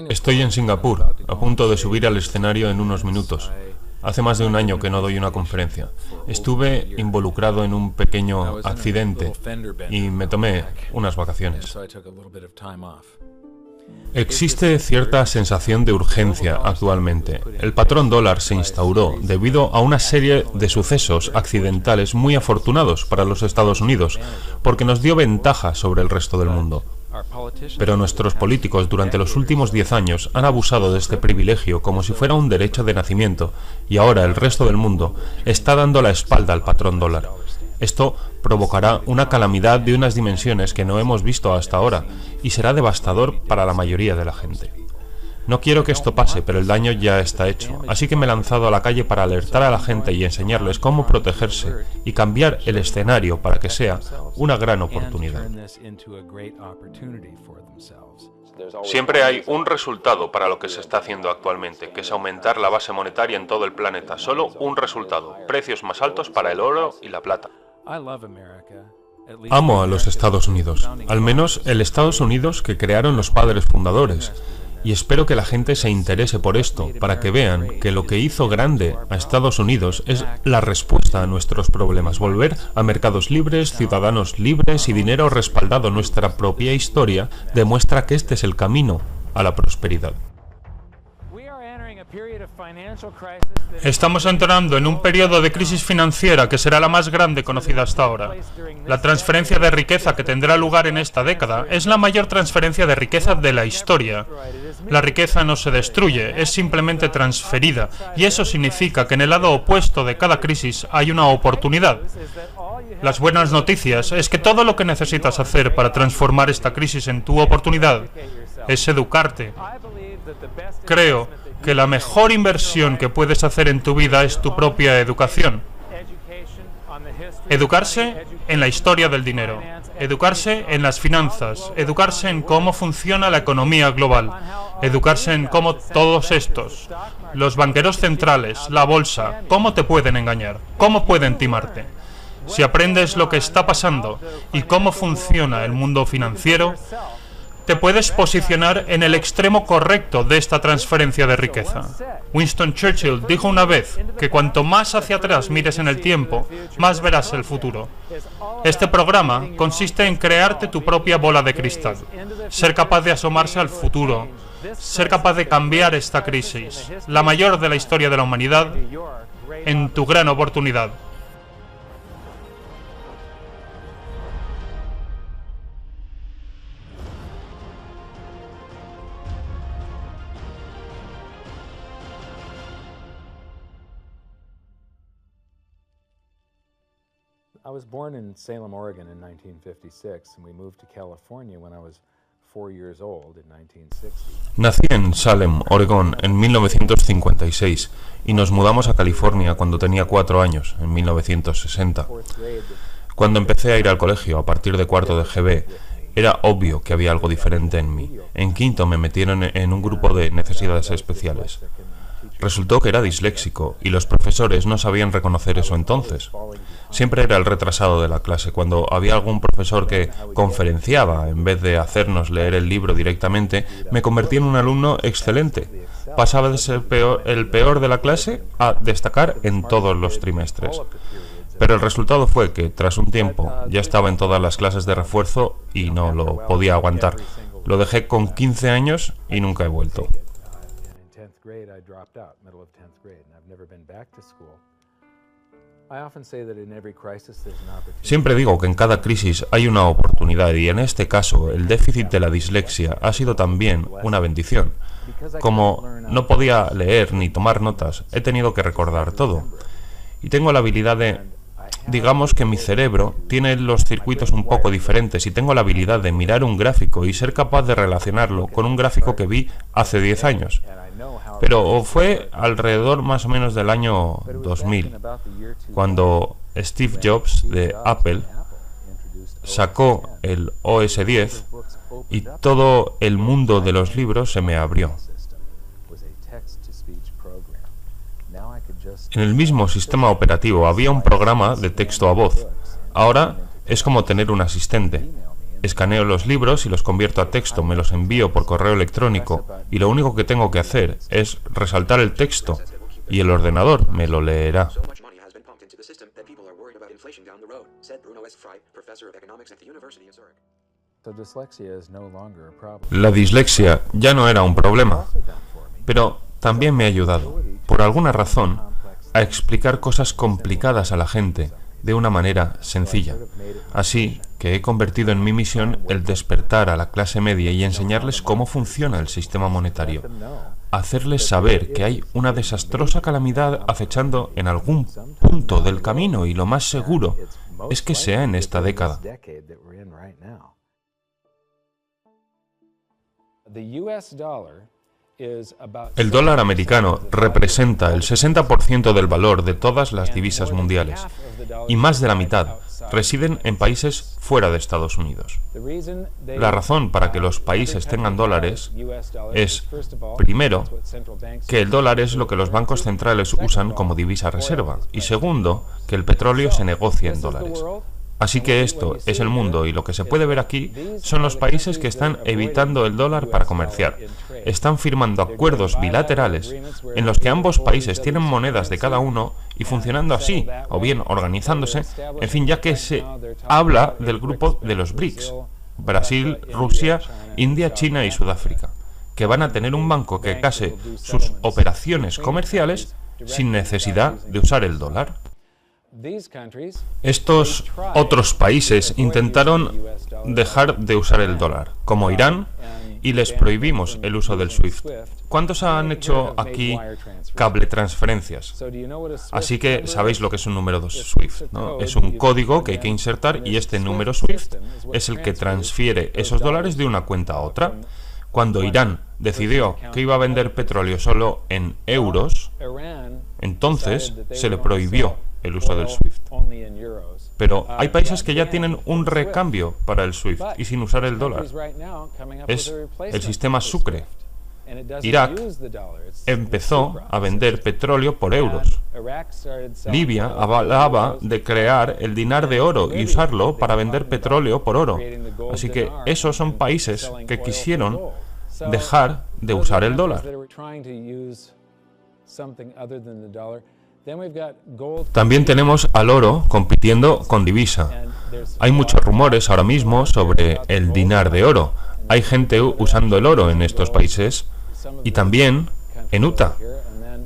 Estoy en Singapur, a punto de subir al escenario en unos minutos. Hace más de un año que no doy una conferencia. Estuve involucrado en un pequeño accidente y me tomé unas vacaciones. Existe cierta sensación de urgencia actualmente. El patrón dólar se instauró debido a una serie de sucesos accidentales muy afortunados para los Estados Unidos, porque nos dio ventaja sobre el resto del mundo. Pero nuestros políticos durante los últimos 10 años han abusado de este privilegio como si fuera un derecho de nacimiento, y ahora el resto del mundo está dando la espalda al patrón dólar. Esto provocará una calamidad de unas dimensiones que no hemos visto hasta ahora, y será devastador para la mayoría de la gente. No quiero que esto pase, pero el daño ya está hecho, así que me he lanzado a la calle para alertar a la gente y enseñarles cómo protegerse y cambiar el escenario para que sea una gran oportunidad. Siempre hay un resultado para lo que se está haciendo actualmente, que es aumentar la base monetaria en todo el planeta. Solo un resultado: precios más altos para el oro y la plata. Amo a los Estados Unidos, al menos el Estados Unidos que crearon los padres fundadores. Y espero que la gente se interese por esto, para que vean que lo que hizo grande a Estados Unidos es la respuesta a nuestros problemas. Volver a mercados libres, ciudadanos libres y dinero respaldado. Nuestra propia historia demuestra que este es el camino a la prosperidad. Estamos entrando en un periodo de crisis financiera que será la más grande conocida hasta ahora. La transferencia de riqueza que tendrá lugar en esta década es la mayor transferencia de riqueza de la historia. La riqueza no se destruye, es simplemente transferida, y eso significa que en el lado opuesto de cada crisis hay una oportunidad. Las buenas noticias es que todo lo que necesitas hacer para transformar esta crisis en tu oportunidad es educarte. Creo que la mejor inversión que puedes hacer en tu vida es tu propia educación. Educarse en la historia del dinero, educarse en las finanzas, educarse en cómo funciona la economía global, educarse en cómo todos estos, los banqueros centrales, la bolsa, cómo te pueden engañar, cómo pueden timarte. Si aprendes lo que está pasando y cómo funciona el mundo financiero, te puedes posicionar en el extremo correcto de esta transferencia de riqueza. Winston Churchill dijo una vez que cuanto más hacia atrás mires en el tiempo, más verás el futuro. Este programa consiste en crearte tu propia bola de cristal, ser capaz de asomarse al futuro, ser capaz de cambiar esta crisis, la mayor de la historia de la humanidad, en tu gran oportunidad. I was born in Salem, Oregon in 1956, and we moved to California when I was 4 years old in 1960. Nací en Salem, Oregón, en 1956 y nos mudamos a California cuando tenía 4 años, en 1960. Cuando empecé a ir al colegio, a partir de cuarto de GB, era obvio que había algo diferente en mí. En quinto me metieron en un grupo de necesidades especiales. Resultó que era disléxico y los profesores no sabían reconocer eso entonces. Siempre era el retrasado de la clase. Cuando había algún profesor que conferenciaba en vez de hacernos leer el libro directamente, me convertí en un alumno excelente. Pasaba de ser el peor de la clase a destacar en todos los trimestres. Pero el resultado fue que, tras un tiempo, ya estaba en todas las clases de refuerzo y no lo podía aguantar. Lo dejé con 15 años y nunca he vuelto. Siempre digo que en cada crisis hay una oportunidad y en este caso el déficit de la dislexia ha sido también una bendición. Como no podía leer ni tomar notas, he tenido que recordar todo. Y tengo la habilidad de... Digamos que mi cerebro tiene los circuitos un poco diferentes y tengo la habilidad de mirar un gráfico y ser capaz de relacionarlo con un gráfico que vi hace 10 años. Pero fue alrededor más o menos del año 2000, cuando Steve Jobs de Apple sacó el OS X y todo el mundo de los libros se me abrió. En el mismo sistema operativo había un programa de texto a voz. Ahora es como tener un asistente. Escaneo los libros y los convierto a texto, me los envío por correo electrónico y lo único que tengo que hacer es resaltar el texto y el ordenador me lo leerá. La dislexia ya no era un problema, pero también me ha ayudado, por alguna razón, a explicar cosas complicadas a la gente de una manera sencilla. Así que he convertido en mi misión el despertar a la clase media y enseñarles cómo funciona el sistema monetario. Hacerles saber que hay una desastrosa calamidad acechando en algún punto del camino y lo más seguro es que sea en esta década. El dólar americano representa el 60% del valor de todas las divisas mundiales y más de la mitad residen en países fuera de Estados Unidos. La razón para que los países tengan dólares es, primero, que el dólar es lo que los bancos centrales usan como divisa reserva y segundo, que el petróleo se negocia en dólares. Así que esto es el mundo y lo que se puede ver aquí son los países que están evitando el dólar para comerciar. Están firmando acuerdos bilaterales en los que ambos países tienen monedas de cada uno y funcionando así, o bien organizándose, en fin, ya que se habla del grupo de los BRICS, Brasil, Rusia, India, China y Sudáfrica, que van a tener un banco que case sus operaciones comerciales sin necesidad de usar el dólar. Estos otros países intentaron dejar de usar el dólar, como Irán, y les prohibimos el uso del SWIFT. ¿Cuántos han hecho aquí cable transferencias? Así que sabéis lo que es un número SWIFT, ¿no? Es un código que hay que insertar y este número SWIFT es el que transfiere esos dólares de una cuenta a otra. Cuando Irán decidió que iba a vender petróleo solo en euros, entonces se le prohibió el uso del SWIFT. Pero hay países que ya tienen un recambio para el SWIFT y sin usar el dólar. Es el sistema Sucre. Irak empezó a vender petróleo por euros. Libia hablaba de crear el dinar de oro y usarlo para vender petróleo por oro. Así que esos son países que quisieron dejar de usar el dólar. También tenemos al oro compitiendo con divisa. Hay muchos rumores ahora mismo sobre el dinar de oro. Hay gente usando el oro en estos países y también en Utah.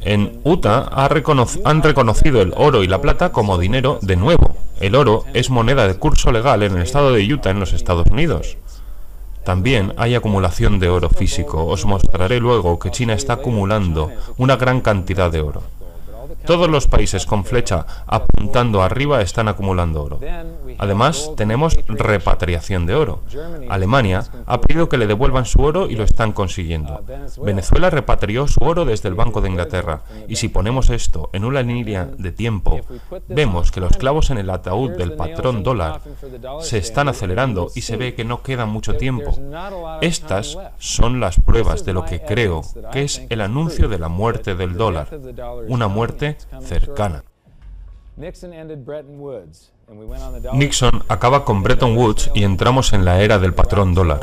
En Utah han reconocido el oro y la plata como dinero de nuevo. El oro es moneda de curso legal en el estado de Utah en los Estados Unidos. También hay acumulación de oro físico. Os mostraré luego que China está acumulando una gran cantidad de oro. Todos los países con flecha apuntando arriba están acumulando oro. Además, tenemos repatriación de oro. Alemania ha pedido que le devuelvan su oro y lo están consiguiendo. Venezuela repatrió su oro desde el Banco de Inglaterra. Y si ponemos esto en una línea de tiempo, vemos que los clavos en el ataúd del patrón dólar se están acelerando y se ve que no queda mucho tiempo. Estas son las pruebas de lo que creo que es el anuncio de la muerte del dólar. Una muerte cercana. Nixon acaba con Bretton Woods y entramos en la era del patrón dólar.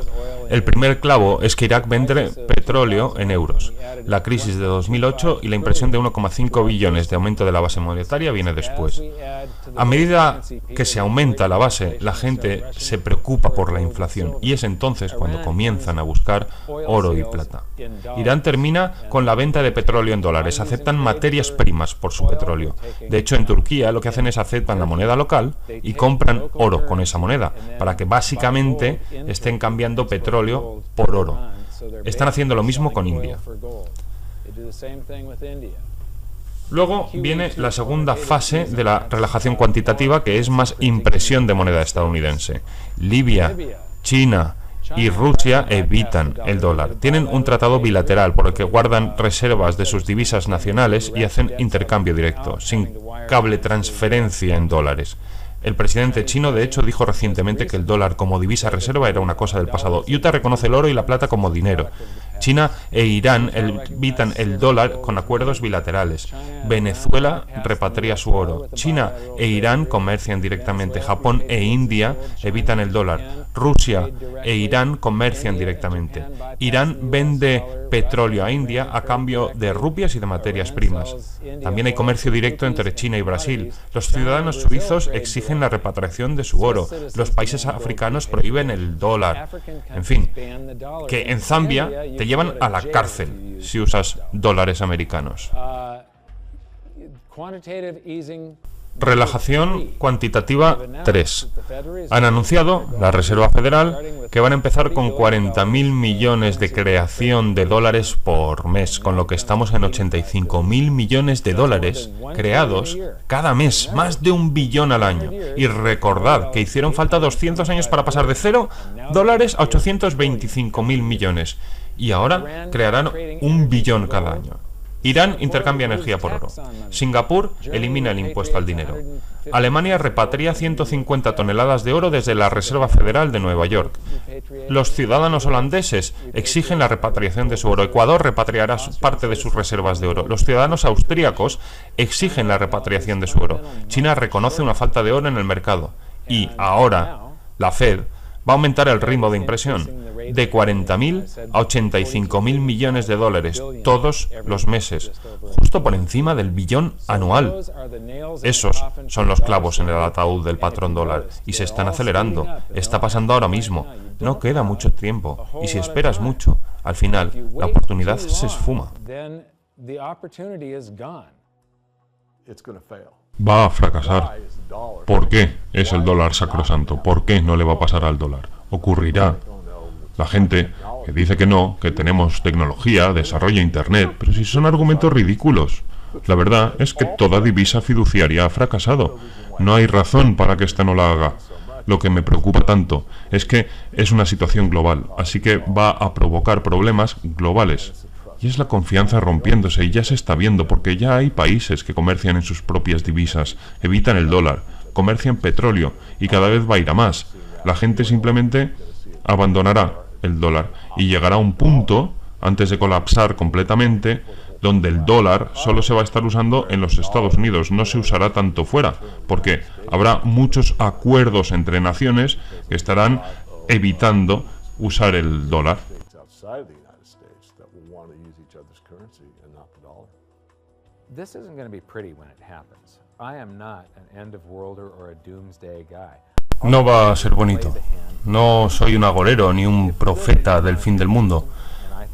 El primer clavo es que Irak vende petróleo en euros. La crisis de 2008 y la impresión de 1,5 billones de aumento de la base monetaria viene después. A medida que se aumenta la base, la gente se preocupa por la inflación y es entonces cuando comienzan a buscar oro y plata. Irán termina con la venta de petróleo en dólares. Aceptan materias primas por su petróleo. De hecho, en Turquía lo que hacen es aceptan la moneda local y compran oro con esa moneda, para que básicamente estén cambiando petróleo por oro. Están haciendo lo mismo con India. Luego viene la segunda fase de la relajación cuantitativa, que es más impresión de moneda estadounidense. Libia, China y Rusia evitan el dólar. Tienen un tratado bilateral por el que guardan reservas de sus divisas nacionales y hacen intercambio directo, sin cable transferencia en dólares. El presidente chino, de hecho, dijo recientemente que el dólar como divisa reserva era una cosa del pasado. Utah reconoce el oro y la plata como dinero. China e Irán evitan el dólar con acuerdos bilaterales. Venezuela repatria su oro. China e Irán comercian directamente. Japón e India evitan el dólar. Rusia e Irán comercian directamente. Irán vende petróleo a India a cambio de rupias y de materias primas. También hay comercio directo entre China y Brasil. Los ciudadanos suizos exigen la repatriación de su oro. Los países africanos prohíben el dólar. En fin, que en Zambia te llevan a la cárcel si usas dólares americanos. Relajación cuantitativa 3. Han anunciado, la Reserva Federal, que van a empezar con 40.000 millones de creación de dólares por mes, con lo que estamos en 85.000 millones de dólares creados cada mes, más de 1 billón al año. Y recordad que hicieron falta 200 años para pasar de 0 dólares a 825.000 millones. Y ahora crearán 1 billón cada año. Irán intercambia energía por oro. Singapur elimina el impuesto al dinero. Alemania repatria 150 toneladas de oro desde la Reserva Federal de Nueva York. Los ciudadanos holandeses exigen la repatriación de su oro. Ecuador repatriará parte de sus reservas de oro. Los ciudadanos austríacos exigen la repatriación de su oro. China reconoce una falta de oro en el mercado. Y ahora, la Fed va a aumentar el ritmo de impresión de 40.000 a 85.000 millones de dólares todos los meses, justo por encima del billón anual. Esos son los clavos en el ataúd del patrón dólar y se están acelerando. Está pasando ahora mismo. No queda mucho tiempo y si esperas mucho, al final la oportunidad se esfuma. Va a fracasar. ¿Por qué es el dólar sacrosanto? ¿Por qué no le va a pasar al dólar? Ocurrirá. La gente que dice que no, que tenemos tecnología, desarrolla Internet, pero si son argumentos ridículos. La verdad es que toda divisa fiduciaria ha fracasado. No hay razón para que ésta no la haga. Lo que me preocupa tanto es que es una situación global, así que va a provocar problemas globales. Y es la confianza rompiéndose y ya se está viendo porque ya hay países que comercian en sus propias divisas, evitan el dólar, comercian petróleo y cada vez va a ir a más. La gente simplemente abandonará el dólar y llegará a un punto, antes de colapsar completamente, donde el dólar solo se va a estar usando en los Estados Unidos, no se usará tanto fuera, porque habrá muchos acuerdos entre naciones que estarán evitando usar el dólar. This isn't going to be pretty when it happens. I am not an end-of-worlder or a doomsday guy. No va a ser bonito. No soy un agorero ni un profeta del fin del mundo.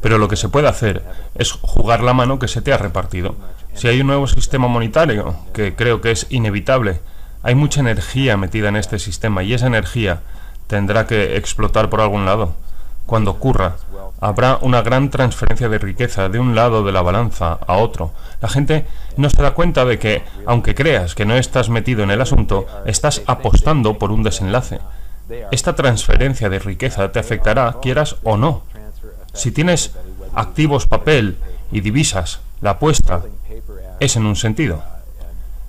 Pero lo que se puede hacer es jugar la mano que se te ha repartido. Si hay un nuevo sistema monetario, que creo que es inevitable, hay mucha energía metida en este sistema y esa energía tendrá que explotar por algún lado. Cuando ocurra, habrá una gran transferencia de riqueza de un lado de la balanza a otro. La gente no se da cuenta de que, aunque creas que no estás metido en el asunto, estás apostando por un desenlace. Esta transferencia de riqueza te afectará, quieras o no. Si tienes activos, papel y divisas, la apuesta es en un sentido.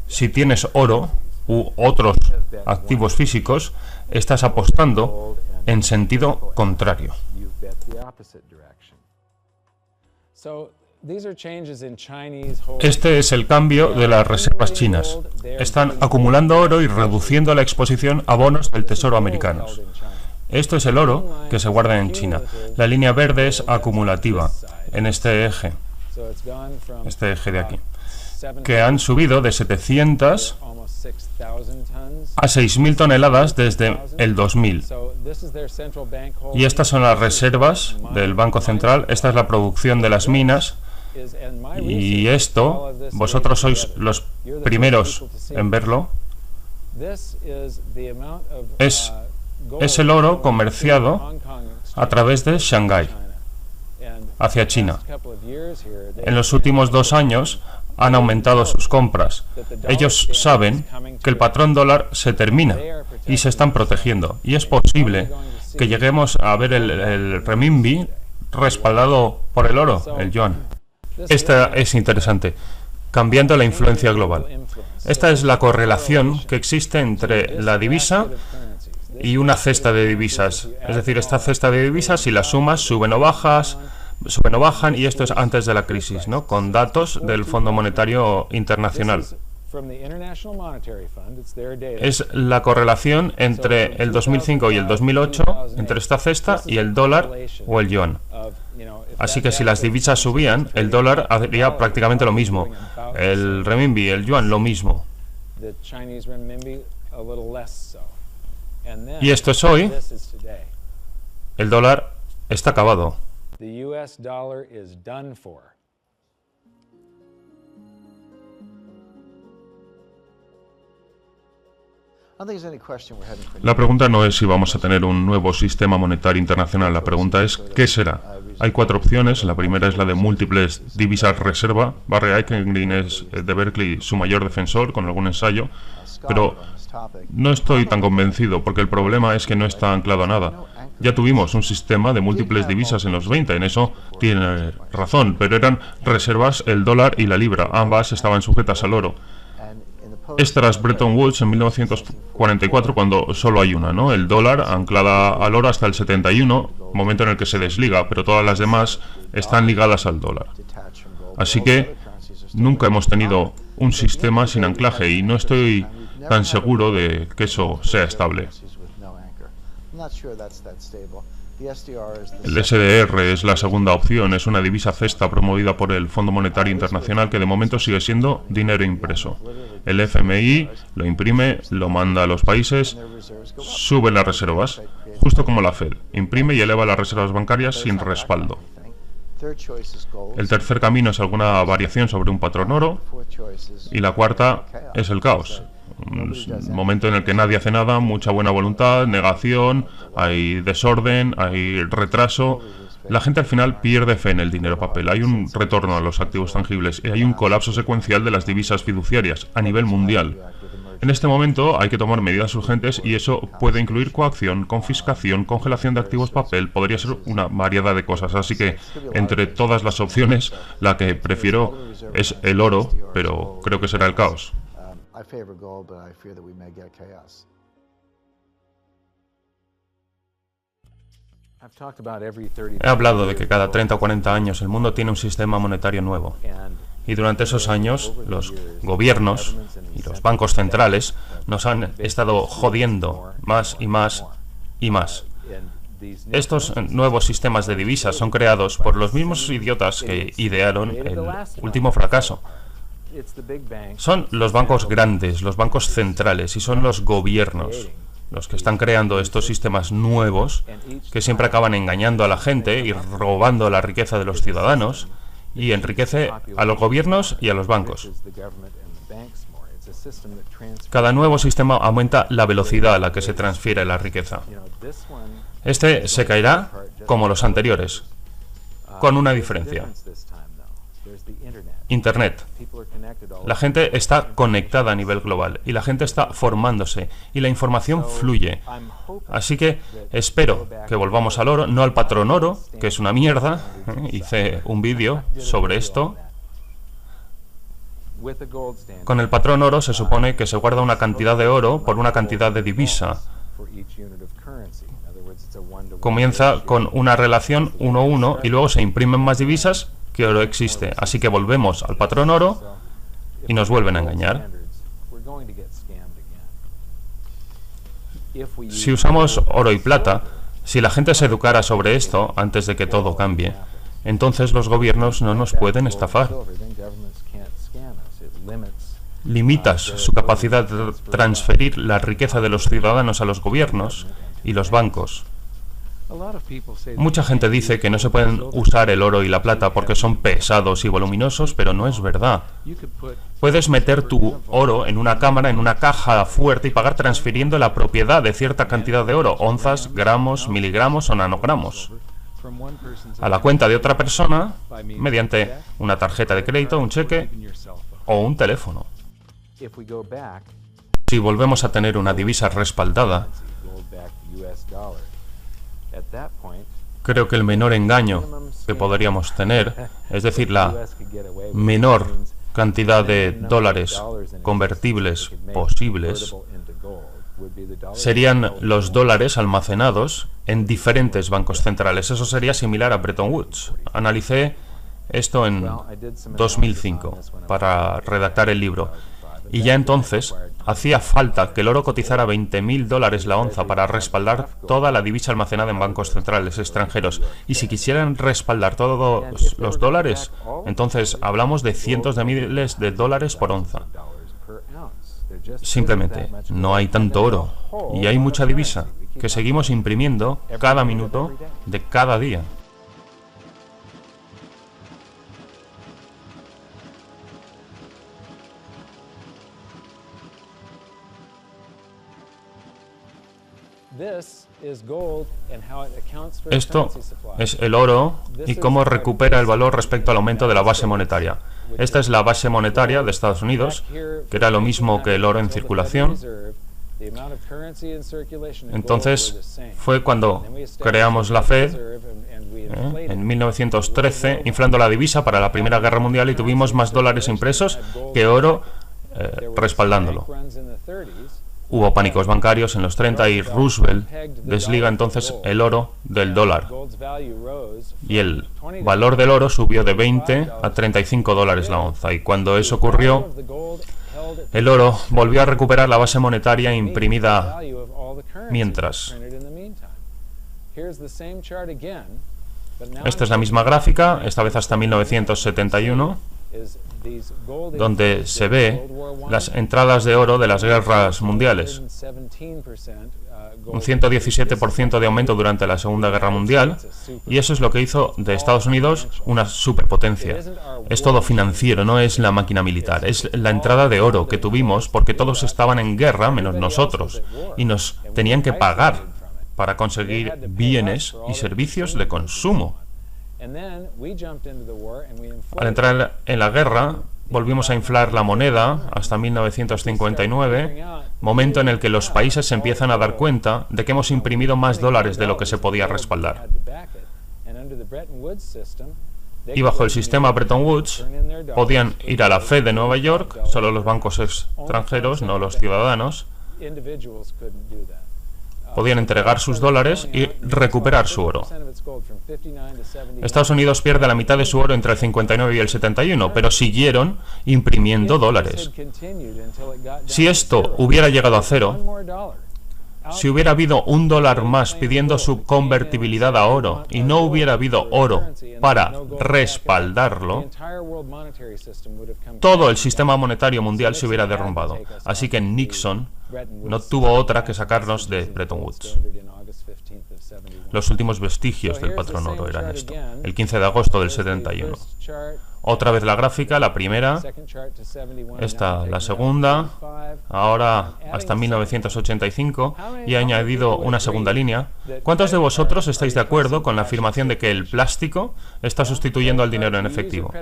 Si tienes oro u otros activos físicos, estás apostando en sentido contrario. Este es el cambio de las reservas chinas. Están acumulando oro y reduciendo la exposición a bonos del Tesoro americanos. Esto es el oro que se guarda en China. La línea verde es acumulativa en este eje de aquí, que han subido de 700 a 6.000 toneladas desde el 2000. Y estas son las reservas del Banco Central, esta es la producción de las minas, y esto, vosotros sois los primeros en verlo, es el oro comerciado a través de Shanghái hacia China. En los últimos 2 años han aumentado sus compras. Ellos saben que el patrón dólar se termina y se están protegiendo. Y es posible que lleguemos a ver el renminbi respaldado por el oro, el yuan. Esta es interesante, cambiando la influencia global. Esta es la correlación que existe entre la divisa y una cesta de divisas. Es decir, esta cesta de divisas, si las sumas, suben o bajas, suben o bajan, y esto es antes de la crisis, ¿no? Con datos del Fondo Monetario Internacional. Es la correlación entre el 2005 y el 2008, entre esta cesta y el dólar o el yuan. Así que si las divisas subían, el dólar haría prácticamente lo mismo. El renminbi, el yuan, lo mismo. Y esto es hoy. El dólar está acabado. La pregunta no es si vamos a tener un nuevo sistema monetario internacional, la pregunta es ¿qué será? Hay 4 opciones, la primera es la de múltiples divisas reserva. Barry Eichengreen es de Berkeley su mayor defensor con algún ensayo, pero no estoy tan convencido porque el problema es que no está anclado a nada. Ya tuvimos un sistema de múltiples divisas en los 20, en eso tiene razón, pero eran reservas el dólar y la libra, ambas estaban sujetas al oro. Es tras Bretton Woods en 1944 cuando solo hay una, ¿no? El dólar anclada al oro hasta el 71, momento en el que se desliga, pero todas las demás están ligadas al dólar. Así que nunca hemos tenido un sistema sin anclaje y no estoy tan seguro de que eso sea estable. El SDR es la segunda opción, es una divisa cesta promovida por el Fondo Monetario Internacional que de momento sigue siendo dinero impreso. El FMI lo imprime, lo manda a los países, sube las reservas, justo como la Fed, imprime y eleva las reservas bancarias sin respaldo. El tercer camino es alguna variación sobre un patrón oro y la cuarta es el caos. Un momento en el que nadie hace nada, mucha buena voluntad, negación, hay desorden, hay retraso. La gente al final pierde fe en el dinero papel, hay un retorno a los activos tangibles y hay un colapso secuencial de las divisas fiduciarias a nivel mundial. En este momento hay que tomar medidas urgentes y eso puede incluir coacción, confiscación, congelación de activos papel, podría ser una variedad de cosas. Así que entre todas las opciones, la que prefiero es el oro, pero creo que será el caos. He hablado de que cada 30 o 40 años el mundo tiene un sistema monetario nuevo. Y durante esos años, los gobiernos y los bancos centrales nos han estado jodiendo más y más y más. Estos nuevos sistemas de divisas son creados por los mismos idiotas que idearon el último fracaso. Son los bancos grandes, los bancos centrales, y son los gobiernos los que están creando estos sistemas nuevos que siempre acaban engañando a la gente y robando la riqueza de los ciudadanos, y enriquece a los gobiernos y a los bancos. Cada nuevo sistema aumenta la velocidad a la que se transfiere la riqueza. Este se caerá como los anteriores, con una diferencia. Internet. La gente está conectada a nivel global y la gente está formándose y la información fluye. Así que espero que volvamos al oro, no al patrón oro, que es una mierda. Hice un vídeo sobre esto. Con el patrón oro se supone que se guarda una cantidad de oro por una cantidad de divisa. Comienza con una relación 1:1 y luego se imprimen más divisas que oro existe. Así que volvemos al patrón oro y nos vuelven a engañar. Si usamos oro y plata, si la gente se educara sobre esto antes de que todo cambie, entonces los gobiernos no nos pueden estafar. Limitas su capacidad de transferir la riqueza de los ciudadanos a los gobiernos y los bancos. Mucha gente dice que no se pueden usar el oro y la plata porque son pesados y voluminosos, pero no es verdad. Puedes meter tu oro en una cámara, en una caja fuerte y pagar transfiriendo la propiedad de cierta cantidad de oro, onzas, gramos, miligramos o nanogramos, a la cuenta de otra persona mediante una tarjeta de crédito, un cheque o un teléfono. Si volvemos a tener una divisa respaldada, creo que el menor engaño que podríamos tener, es decir, la menor cantidad de dólares convertibles posibles, serían los dólares almacenados en diferentes bancos centrales. Eso sería similar a Bretton Woods. Analicé esto en 2005 para redactar el libro. Y ya entonces hacía falta que el oro cotizara $20.000 la onza para respaldar toda la divisa almacenada en bancos centrales extranjeros. Y si quisieran respaldar todos los dólares, entonces hablamos de cientos de miles de dólares por onza. Simplemente no hay tanto oro y hay mucha divisa que seguimos imprimiendo cada minuto de cada día. Esto es el oro y cómo recupera el valor respecto al aumento de la base monetaria. Esta es la base monetaria de Estados Unidos, que era lo mismo que el oro en circulación. Entonces fue cuando creamos la Fed en 1913, inflando la divisa para la Primera Guerra Mundial, y tuvimos más dólares impresos que oro respaldándolo. Hubo pánicos bancarios en los 30 y Roosevelt desliga entonces el oro del dólar. Y el valor del oro subió de 20 a $35 la onza. Y cuando eso ocurrió, el oro volvió a recuperar la base monetaria imprimida mientras. Esta es la misma gráfica, esta vez hasta 1971. Donde se ve las entradas de oro de las guerras mundiales. Un 117% de aumento durante la Segunda Guerra Mundial, y eso es lo que hizo de Estados Unidos una superpotencia. Es todo financiero, no es la máquina militar, es la entrada de oro que tuvimos porque todos estaban en guerra menos nosotros, y nos tenían que pagar para conseguir bienes y servicios de consumo. Al entrar en la guerra, volvimos a inflar la moneda hasta 1959, momento en el que los países se empiezan a dar cuenta de que hemos imprimido más dólares de lo que se podía respaldar. Y bajo el sistema Bretton Woods, podían ir a la Fed de Nueva York, solo los bancos extranjeros, no los ciudadanos. Podían entregar sus dólares y recuperar su oro. Estados Unidos pierde la mitad de su oro entre el 59 y el 71, pero siguieron imprimiendo dólares. Si esto hubiera llegado a cero, si hubiera habido $1 más pidiendo su convertibilidad a oro y no hubiera habido oro para respaldarlo, todo el sistema monetario mundial se hubiera derrumbado. Así que Nixon no tuvo otra que sacarnos de Bretton Woods. Los últimos vestigios del patrón oro eran esto, el 15 de agosto del 71. Otra vez la gráfica, la primera, esta la segunda, ahora hasta 1985, y he añadido una segunda línea. ¿Cuántos de vosotros estáis de acuerdo con la afirmación de que el plástico está sustituyendo al dinero en efectivo?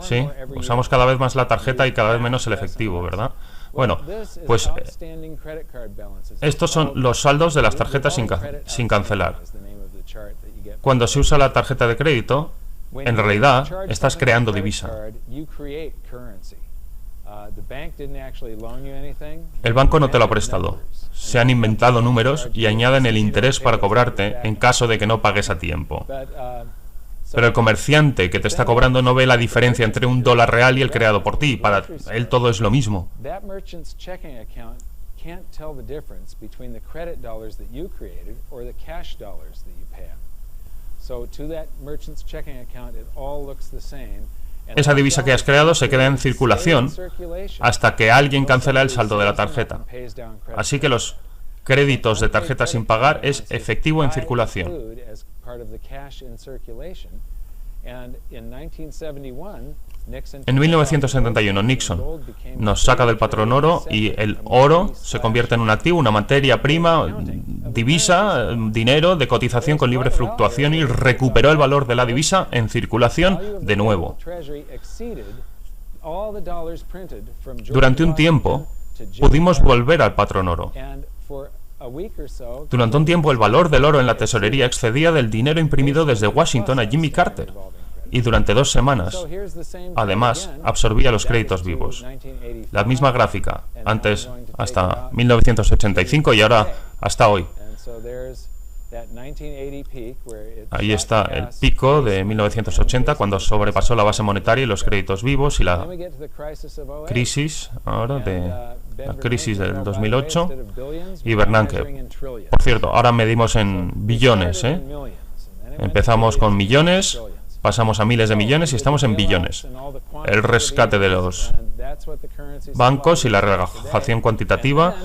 Sí, usamos cada vez más la tarjeta y cada vez menos el efectivo, ¿verdad? Bueno, pues estos son los saldos de las tarjetas sin cancelar. Cuando se usa la tarjeta de crédito, en realidad estás creando divisa. El banco no te lo ha prestado. Se han inventado números y añaden el interés para cobrarte en caso de que no pagues a tiempo. Pero el comerciante que te está cobrando no ve la diferencia entre un dólar real y el creado por ti. Para él todo es lo mismo. Esa divisa que has creado se queda en circulación hasta que alguien cancela el saldo de la tarjeta. Así que los créditos de tarjeta sin pagar es efectivo en circulación. En 1971, Nixon nos saca del patrón oro y el oro se convierte en un activo, una materia prima, divisa, dinero de cotización con libre fluctuación, y recuperó el valor de la divisa en circulación de nuevo. Durante un tiempo pudimos volver al patrón oro. Durante un tiempo el valor del oro en la tesorería excedía del dinero imprimido desde Washington a Jimmy Carter. y durante 2 semanas, además, absorbía los créditos vivos. La misma gráfica, antes hasta 1985 y ahora hasta hoy. Ahí está el pico de 1980, cuando sobrepasó la base monetaria y los créditos vivos, y la crisis ahora la crisis del 2008 y Bernanke. Por cierto, ahora medimos en billones, ¿eh? Empezamos con millones, pasamos a miles de millones y estamos en billones. El rescate de los bancos y la relajación cuantitativa.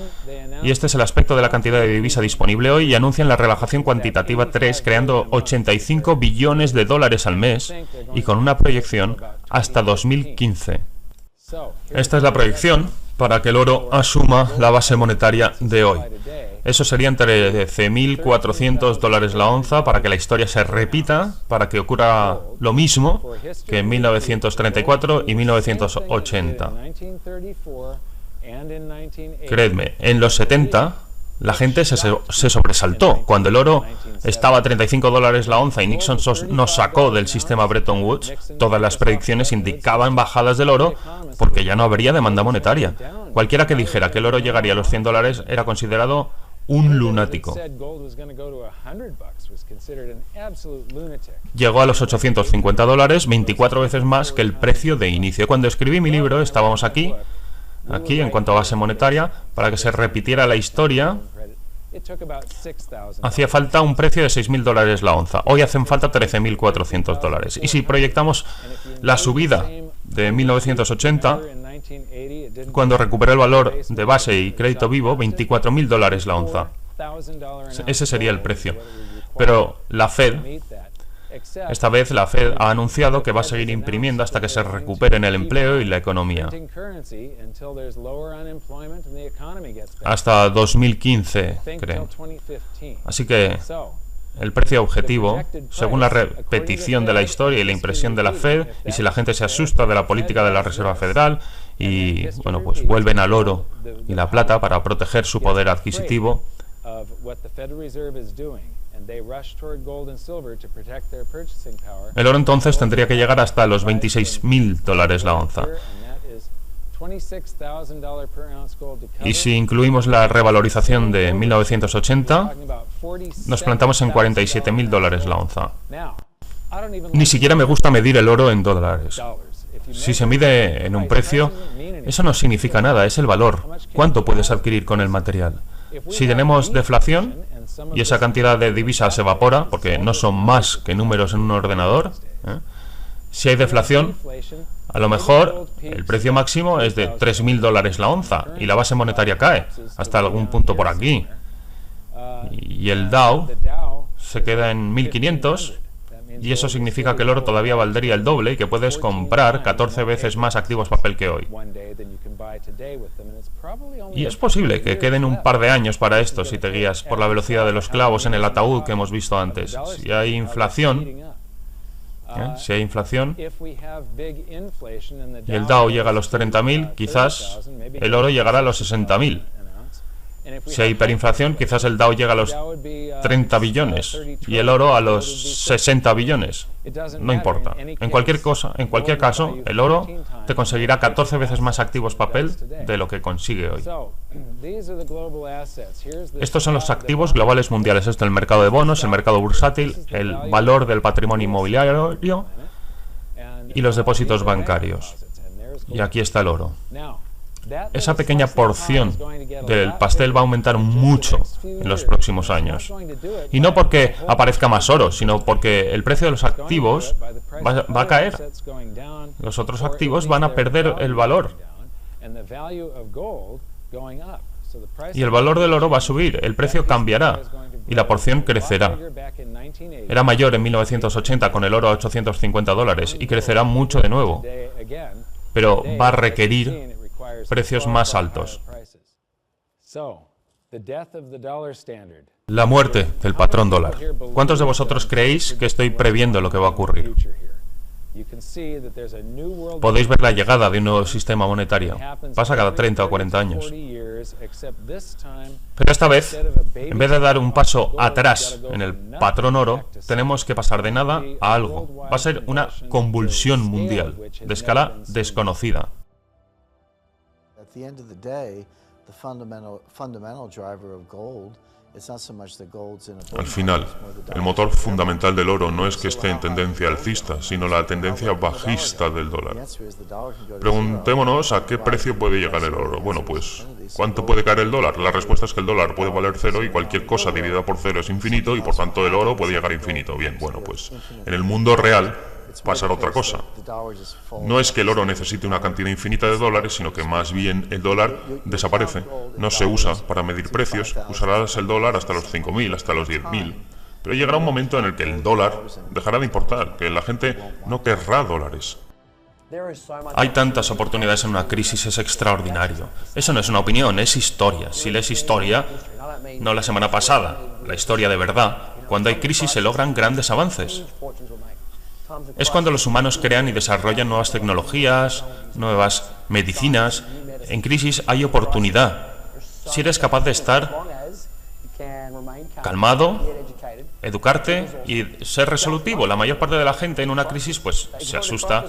Y este es el aspecto de la cantidad de divisa disponible hoy, y anuncian la relajación cuantitativa 3, creando 85 billones de dólares al mes y con una proyección hasta 2015. Esta es la proyección para que el oro asuma la base monetaria de hoy. Eso sería entre 13.400 dólares la onza, para que la historia se repita, para que ocurra lo mismo que en 1934 y 1980. Creedme, en los 70 la gente se sobresaltó cuando el oro estaba a 35 dólares la onza y Nixon nos sacó del sistema Bretton Woods. Todas las predicciones indicaban bajadas del oro porque ya no habría demanda monetaria. Cualquiera que dijera que el oro llegaría a los 100 dólares era considerado un lunático. Llegó a los 850 dólares, 24 veces más que el precio de inicio. Cuando escribí mi libro estábamos aquí en cuanto a base monetaria. Para que se repitiera la historia, hacía falta un precio de 6.000 dólares la onza. Hoy hacen falta 13.400 dólares. Y si proyectamos la subida de 1980, cuando recuperó el valor de base y crédito vivo, 24.000 dólares la onza. Ese sería el precio. Pero la Fed, esta vez la Fed ha anunciado que va a seguir imprimiendo hasta que se recuperen el empleo y la economía. Hasta 2015, creo. Así que el precio objetivo, según la repetición de la historia y la impresión de la Fed, y si la gente se asusta de la política de la Reserva Federal y, bueno, pues vuelven al oro y la plata para proteger su poder adquisitivo, el oro entonces tendría que llegar hasta los 26.000 dólares la onza. Y si incluimos la revalorización de 1980, nos plantamos en 47.000 dólares la onza. Ni siquiera me gusta medir el oro en dólares. Si se mide en un precio, eso no significa nada, es el valor. ¿Cuánto puedes adquirir con el material? Si tenemos deflación y esa cantidad de divisa se evapora, porque no son más que números en un ordenador, si hay deflación, a lo mejor el precio máximo es de 3.000 dólares la onza y la base monetaria cae hasta algún punto por aquí. Y el Dow se queda en 1.500, y eso significa que el oro todavía valdría el doble y que puedes comprar 14 veces más activos papel que hoy. Y es posible que queden un par de años para esto si te guías por la velocidad de los clavos en el ataúd que hemos visto antes. Si hay inflación, y el Dow llega a los 30.000, quizás el oro llegará a los 60.000. Si hay hiperinflación, quizás el Dow llega a los 30 billones y el oro a los 60 billones. No importa. En cualquier caso, el oro te conseguirá 14 veces más activos papel de lo que consigue hoy. Estos son los activos globales mundiales. Esto es el mercado de bonos, el mercado bursátil, el valor del patrimonio inmobiliario y los depósitos bancarios. Y aquí está el oro. Esa pequeña porción del pastel va a aumentar mucho en los próximos años. Y no porque aparezca más oro, sino porque el precio de los activos va a caer. Los otros activos van a perder el valor. Y el valor del oro va a subir, el precio cambiará y la porción crecerá. Era mayor en 1980 con el oro a 850 dólares y crecerá mucho de nuevo. Pero va a requerir precios más altos. La muerte del patrón dólar. ¿Cuántos de vosotros creéis que estoy previendo lo que va a ocurrir? Podéis ver la llegada de un nuevo sistema monetario. Pasa cada 30 o 40 años. Pero esta vez, en vez de dar un paso atrás en el patrón oro, tenemos que pasar de nada a algo. Va a ser una convulsión mundial, de escala desconocida. Al final, el motor fundamental del oro no es que esté en tendencia alcista, sino la tendencia bajista del dólar. Preguntémonos a qué precio puede llegar el oro. Bueno, pues, ¿cuánto puede caer el dólar? La respuesta es que el dólar puede valer cero y cualquier cosa dividida por cero es infinito y por tanto el oro puede llegar a infinito. Bien, bueno, pues, en el mundo real pasará otra cosa. No es que el oro necesite una cantidad infinita de dólares, sino que más bien el dólar desaparece, no se usa para medir precios, usarás el dólar hasta los 5.000, hasta los 10.000, pero llegará un momento en el que el dólar dejará de importar, que la gente no querrá dólares. Hay tantas oportunidades en una crisis, es extraordinario. Eso no es una opinión, es historia. Si lees historia, no la semana pasada, la historia de verdad, cuando hay crisis se logran grandes avances. Es cuando los humanos crean y desarrollan nuevas tecnologías, nuevas medicinas. En crisis hay oportunidad. Si eres capaz de estar calmado, educarte y ser resolutivo. La mayor parte de la gente en una crisis pues se asusta,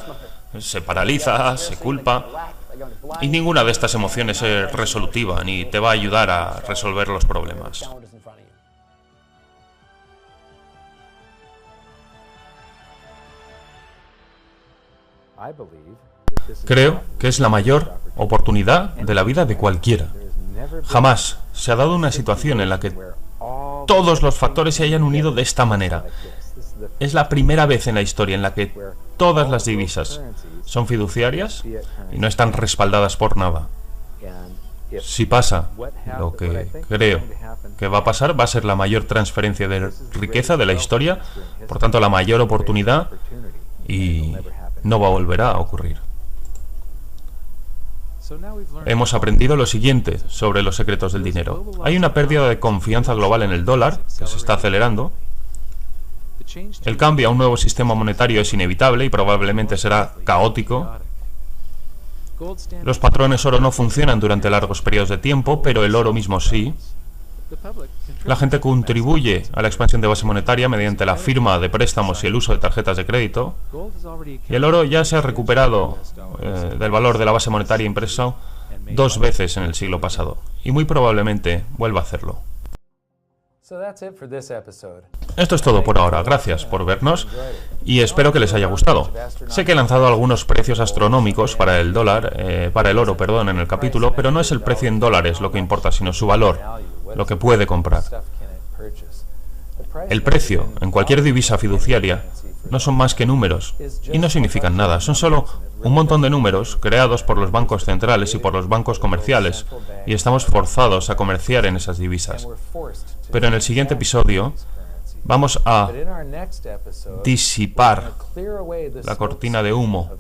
se paraliza, se culpa. Y ninguna de estas emociones es resolutiva ni te va a ayudar a resolver los problemas. Creo que es la mayor oportunidad de la vida de cualquiera. Jamás se ha dado una situación en la que todos los factores se hayan unido de esta manera. Es la primera vez en la historia en la que todas las divisas son fiduciarias y no están respaldadas por nada. Si pasa lo que creo que va a pasar, va a ser la mayor transferencia de riqueza de la historia, por tanto la mayor oportunidad, y no va a volver a ocurrir. Hemos aprendido lo siguiente sobre los secretos del dinero. Hay una pérdida de confianza global en el dólar, que se está acelerando. El cambio a un nuevo sistema monetario es inevitable y probablemente será caótico. Los patrones oro no funcionan durante largos periodos de tiempo, pero el oro mismo sí. La gente contribuye a la expansión de base monetaria mediante la firma de préstamos y el uso de tarjetas de crédito. Y el oro ya se ha recuperado del valor de la base monetaria impreso 2 veces en el siglo pasado. Y muy probablemente vuelva a hacerlo. Esto es todo por ahora. Gracias por vernos y espero que les haya gustado. Sé que he lanzado algunos precios astronómicos para el oro, en el capítulo, pero no es el precio en dólares lo que importa, sino su valor, lo que puede comprar. El precio en cualquier divisa fiduciaria no son más que números y no significan nada, son solo un montón de números creados por los bancos centrales y por los bancos comerciales, y estamos forzados a comerciar en esas divisas. Pero en el siguiente episodio vamos a disipar la cortina de humo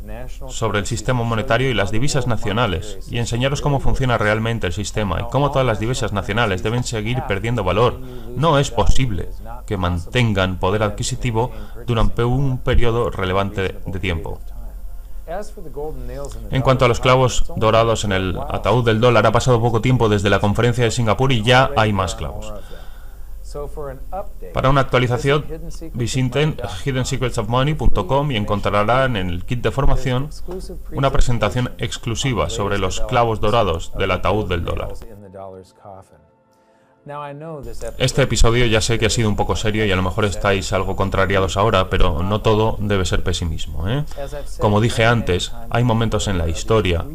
sobre el sistema monetario y las divisas nacionales y enseñaros cómo funciona realmente el sistema y cómo todas las divisas nacionales deben seguir perdiendo valor. No es posible que mantengan poder adquisitivo durante un periodo relevante de tiempo. En cuanto a los clavos dorados en el ataúd del dólar, ha pasado poco tiempo desde la conferencia de Singapur y ya hay más clavos. Para una actualización, visiten hiddensecretsofmoney.com y encontrarán en el kit de formación una presentación exclusiva sobre los clavos dorados del ataúd del dólar. Este episodio ya sé que ha sido un poco serio y a lo mejor estáis algo contrariados ahora, pero no todo debe ser pesimismo, ¿eh? Como dije antes, hay momentos en la historia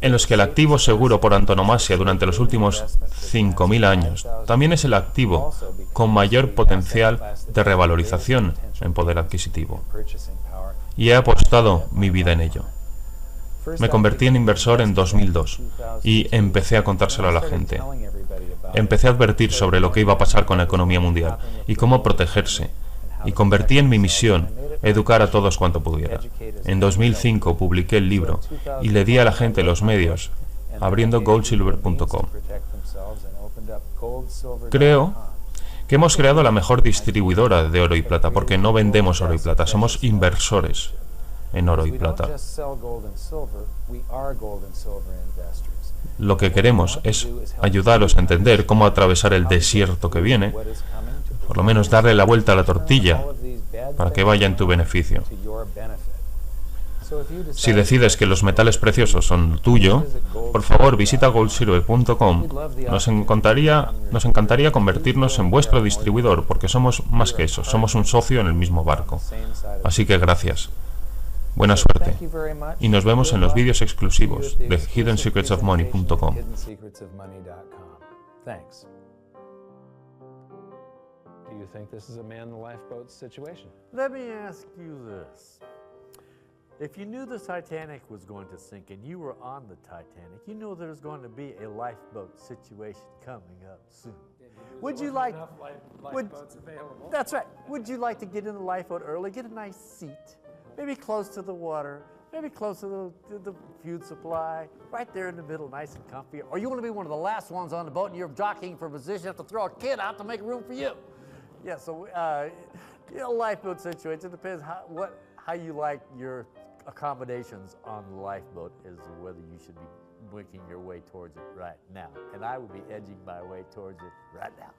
en los que el activo seguro por antonomasia durante los últimos 5.000 años también es el activo con mayor potencial de revalorización en poder adquisitivo. Y he apostado mi vida en ello. Me convertí en inversor en 2002 y empecé a contárselo a la gente. Empecé a advertir sobre lo que iba a pasar con la economía mundial y cómo protegerse. Y convertí en mi misión educar a todos cuanto pudiera. En 2005 publiqué el libro y le di a la gente los medios abriendo goldsilver.com. Creo que hemos creado la mejor distribuidora de oro y plata, porque no vendemos oro y plata, somos inversores en oro y plata. Lo que queremos es ayudaros a entender cómo atravesar el desierto que viene, por lo menos darle la vuelta a la tortilla para que vaya en tu beneficio. Si decides que los metales preciosos son tuyo, por favor visita goldsilver.com. Nos encantaría convertirnos en vuestro distribuidor, porque somos más que eso, somos un socio en el mismo barco. Así que gracias. Buena suerte. Y nos vemos en los vídeos exclusivos de hiddensecretsofmoney.com. Do you think this is a man in the lifeboat situation? Let me ask you this. If you knew the Titanic was going to sink and you were on the Titanic, you know there's going to be a lifeboat situation coming up soon. Would you like lifeboats available? That's right. Would you like to get in the lifeboat early, get a nice seat, maybe close to the water, maybe close to the food supply, right there in the middle, nice and comfy? Or you want to be one of the last ones on the boat and you're jockeying for position, you have to throw a kid out to make room for you? Yeah, so lifeboat situation depends how you like your accommodations on the lifeboat is whether you should be making your way towards it right now. And I will be edging my way towards it right now.